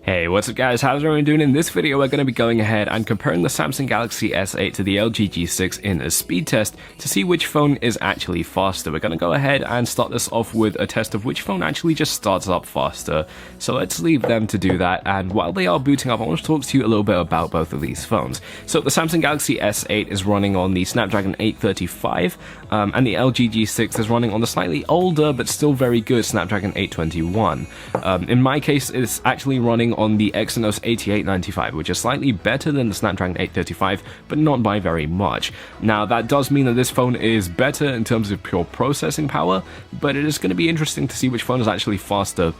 Hey, what's up guys, how's everyone doing? In this video we're going to be going ahead and comparing the Samsung Galaxy S8 to the LG G6 in a speed test to see which phone is actually faster. We're going to go ahead and start this off with a test of which phone actually just starts up faster. So let's leave them to do that, and while they are booting up I want to talk to you a little bit about both of these phones. So the Samsung Galaxy S8 is running on the Snapdragon 835 and the LG G6 is running on the slightly older but still very good Snapdragon 821. In my case it's actually running on the Exynos 8895, which is slightly better than the Snapdragon 835, but not by very much. Now that does mean that this phone is better in terms of pure processing power, but it is going to be interesting to see which phone is actually faster.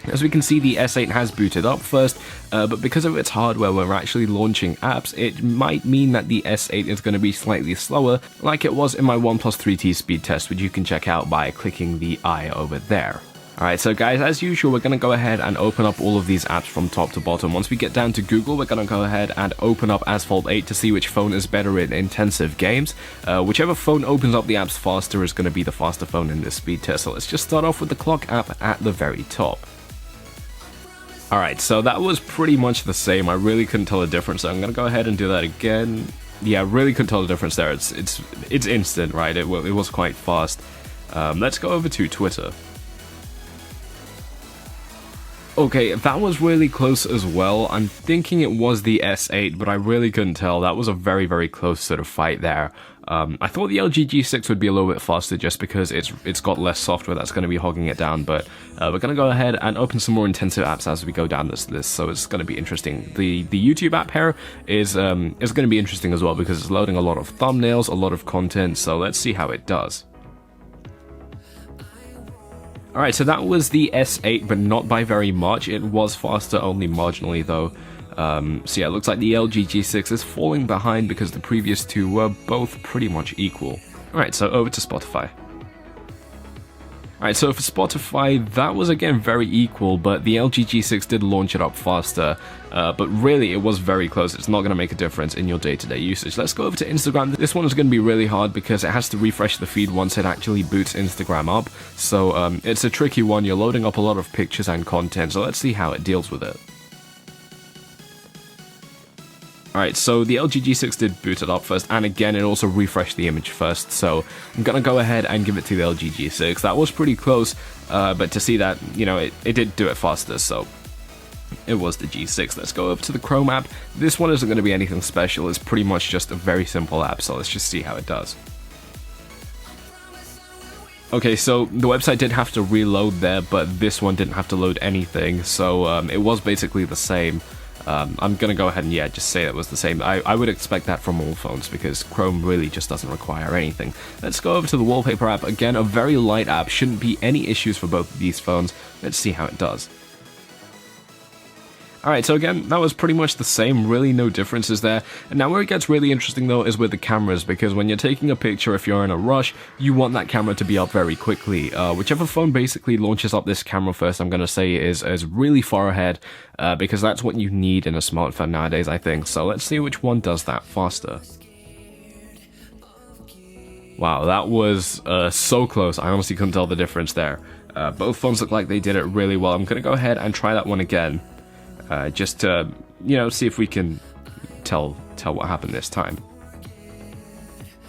As we can see, the S8 has booted up first, but because of its hardware when we're actually launching apps, it might mean that the S8 is going to be slightly slower, like it was in my OnePlus 3T speed test, which you can check out by clicking the I over there. Alright, so guys, as usual, we're going to go ahead and open up all of these apps from top to bottom. Once we get down to Google, we're going to go ahead and open up Asphalt 8 to see which phone is better in intensive games. Whichever phone opens up the apps faster is going to be the faster phone in this speed test. So let's just start off with the clock app at the very top. Alright, so that was pretty much the same. I really couldn't tell the difference, so I'm going to go ahead and do that again. Yeah, I really couldn't tell the difference there. It's instant, right? It was quite fast. Let's go over to Twitter. Okay, that was really close as well. I'm thinking it was the S8, but I really couldn't tell. That was a very, very close sort of fight there. I thought the LG G6 would be a little bit faster just because it's got less software that's going to be hogging it down, but we're going to go ahead and open some more intensive apps as we go down this list, so it's going to be interesting. The YouTube app here is going to be interesting as well because it's loading a lot of thumbnails, a lot of content, so let's see how it does. Alright, so that was the S8, but not by very much. It was faster only marginally though. So yeah, it looks like the LG G6 is falling behind because the previous two were both pretty much equal. Alright, so over to Spotify. Alright, so for Spotify, that was again very equal, but the LG G6 did launch it up faster, but really it was very close. It's not going to make a difference in your day-to-day usage. Let's go over to Instagram. This one is going to be really hard because it has to refresh the feed once it actually boots Instagram up, so it's a tricky one. You're loading up a lot of pictures and content, so let's see how it deals with it. Alright, so the LG G6 did boot it up first, and again, it also refreshed the image first, so I'm gonna go ahead and give it to the LG G6. That was pretty close, but to see that, you know, it did do it faster, so it was the G6. Let's go over to the Chrome app. This one isn't going to be anything special, it's pretty much just a very simple app, so let's just see how it does. Okay, so the website did have to reload there, but this one didn't have to load anything, so it was basically the same. I'm gonna go ahead and just say it was the same. I would expect that from all phones because Chrome really just doesn't require anything. Let's go over to the wallpaper app. Again, a very light app, shouldn't be any issues for both of these phones. Let's see how it does. Alright, so again, that was pretty much the same, really no differences there. And now where it gets really interesting though is with the cameras, because when you're taking a picture, if you're in a rush, you want that camera to be up very quickly. Whichever phone basically launches up this camera first, I'm going to say is really far ahead, because that's what you need in a smartphone nowadays, I think. So let's see which one does that faster. Wow, that was so close, I honestly couldn't tell the difference there. Both phones look like they did it really well. I'm going to go ahead and try that one again. Just to, you know, see if we can tell what happened this time.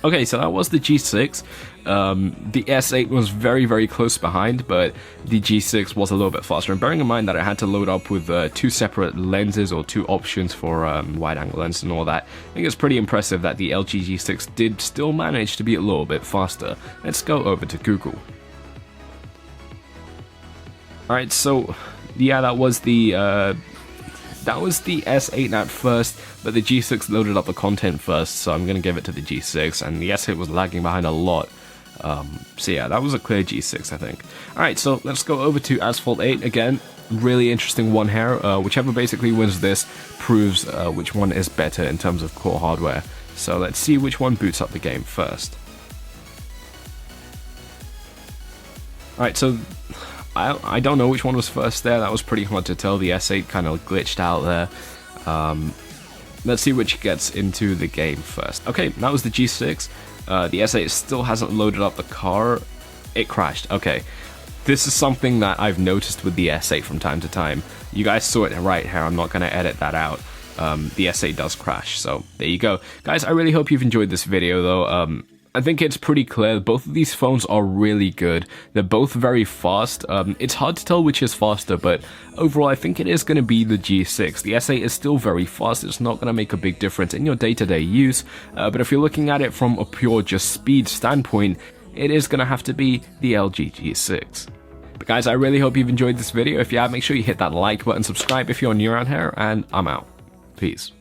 Okay, so that was the G6. The S8 was very, very close behind, but the G6 was a little bit faster. And bearing in mind that it had to load up with two separate lenses or two options for wide-angle lens and all that, I think it's pretty impressive that the LG G6 did still manage to be a little bit faster. Let's go over to Google. Alright, so yeah, that was the S8 at first, but the G6 loaded up the content first, so I'm going to give it to the G6, and the S8 was lagging behind a lot. So yeah, that was a clear G6, I think. Alright, so let's go over to Asphalt 8 again. Really interesting one here. Whichever basically wins this proves which one is better in terms of core hardware. So let's see which one boots up the game first. Alright, so I don't know which one was first there. That was pretty hard to tell. The S8 kind of glitched out there. Let's see which gets into the game first. Okay, that was the G6. The S8 still hasn't loaded up the car. It crashed. Okay. This is something that I've noticed with the S8 from time to time. You guys saw it right here, I'm not going to edit that out. The S8 does crash, so there you go. Guys, I really hope you've enjoyed this video though. I think it's pretty clear both of these phones are really good. They're both very fast. It's hard to tell which is faster, but overall I think it is going to be the G6. The S8 is still very fast. It's not going to make a big difference in your day-to-day use, but if you're looking at it from a pure just speed standpoint, it is going to have to be the LG G6. But guys, I really hope you've enjoyed this video. If you have, make sure you hit that like button, subscribe if you're new around here, and I'm out. Peace.